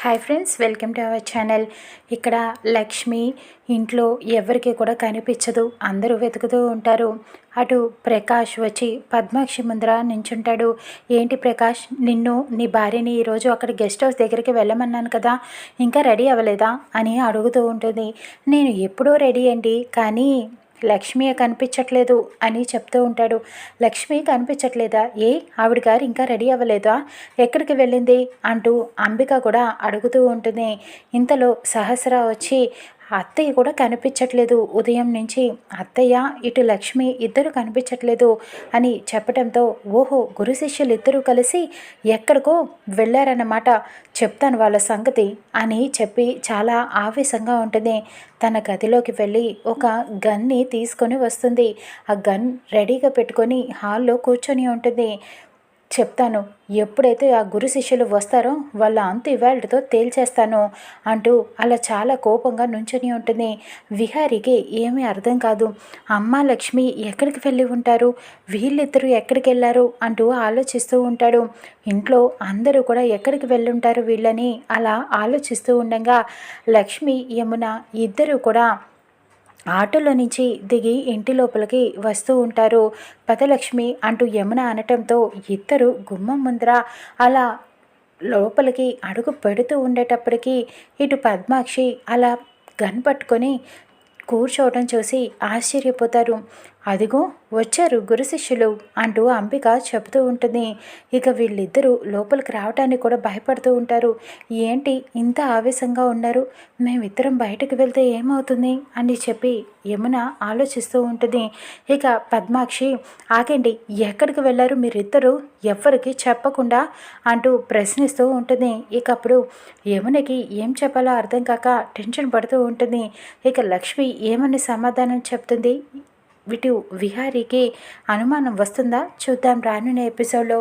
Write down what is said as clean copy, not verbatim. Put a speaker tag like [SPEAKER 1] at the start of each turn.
[SPEAKER 1] Hi friends, welcome to our channel. ఇక్కడ లక్ష్మి ఇంట్లో ఎవరికి కూడా కనిపించదు. అందరూ వెతుకుతూ ఉంటారు. అటు ప్రకాష్ వచ్చి పద్మాక్షి ముందర నించుంటాడు. ఏంటి ప్రకాష్, నిన్ను నీ భార్యని ఈరోజు అక్కడ గెస్ట్ హౌస్ దగ్గరికి వెళ్ళమన్నాను కదా, ఇంకా రెడీ అవ్వలేదా అని అడుగుతూ ఉంటుంది. నేను ఎప్పుడూ రెడీ అండి, కానీ లక్ష్మి కనిపించట్లేదు అని చెప్తూ ఉంటాడు. లక్ష్మి కనిపించట్లేదా? ఆవిడ గారు ఇంకా రెడీ అవ్వలేదా? ఎక్కడికి వెళ్ళింది అంటూ అంబిక కూడా అడుగుతూ ఉంటుంది. ఇంతలో సహస్ర వచ్చి అత్తయ్య కూడా కనిపించట్లేదు, ఉదయం నుంచి అత్తయ్య ఇటు లక్ష్మి ఇద్దరు కనిపించట్లేదు అని చెప్పడంతో, ఓహో గురు శిష్యులు ఇద్దరూ కలిసి ఎక్కడికో వెళ్ళారన్నమాట, చెప్తాను వాళ్ళ సంగతి అని చెప్పి చాలా ఆవేశంగా ఉంటుంది. తన గదిలోకి వెళ్ళి ఒక గన్ని తీసుకొని వస్తుంది. ఆ గన్ రెడీగా పెట్టుకొని హాల్లో కూర్చొని ఉంటుంది. చెప్తాను, ఎప్పుడైతే ఆ గురు శిష్యులు వస్తారో వాళ్ళ అంతు ఇవాళతో తేల్చేస్తాను అంటూ అలా చాలా కోపంగా నుంచొని ఉంటుంది. విహారికి ఏమీ అర్థం కాదు. అమ్మ లక్ష్మి ఎక్కడికి వెళ్ళి ఉంటారు, వీళ్ళిద్దరూ ఎక్కడికి వెళ్ళారు అంటూ ఆలోచిస్తూ ఉంటాడు. ఇంట్లో అందరూ కూడా ఎక్కడికి వెళ్ళుంటారు వీళ్ళని అలా ఆలోచిస్తూ ఉండగా లక్ష్మి యమున ఇద్దరూ కూడా ఆటోలో నుంచి దిగి ఇంటి లోపలికి వస్తూ ఉంటారు. పదలక్ష్మి అంటూ యమున అనటంతో ఇద్దరు గుమ్మం ముందర అలా లోపలికి అడుగు పెడుతూ ఉండేటప్పటికీ ఇటు పద్మాక్షి అలా గన్ పట్టుకొని కూర్చోవడం చూసి ఆశ్చర్యపోతారు. అదిగో వచ్చారు గురు శిష్యులు అంటూ అంబిక చెబుతూ ఉంటుంది. ఇక వీళ్ళిద్దరూ లోపలికి రావడానికి కూడా భయపడుతూ ఉంటారు. ఏంటి ఇంత ఆవేశంగా ఉన్నారు, మేమిద్దరం బయటకు వెళ్తే ఏమవుతుంది అని చెప్పి యమున ఆలోచిస్తూ ఉంటుంది. ఇక పద్మాక్షి, ఆగండి, ఎక్కడికి వెళ్ళారు మీరిద్దరూ ఎవ్వరికి చెప్పకుండా అంటూ ప్రశ్నిస్తూ ఉంటుంది. ఇక అప్పుడు యమునకి ఏం చెప్పాలో అర్థం కాక టెన్షన్ పడుతూ ఉంటుంది. ఇక లక్ష్మి ఏమని సమాధానం చెప్తుంది, ఇటు విహారీకి అనుమానం వస్తుందా? చూద్దాం రానున్న ఎపిసోడ్లో.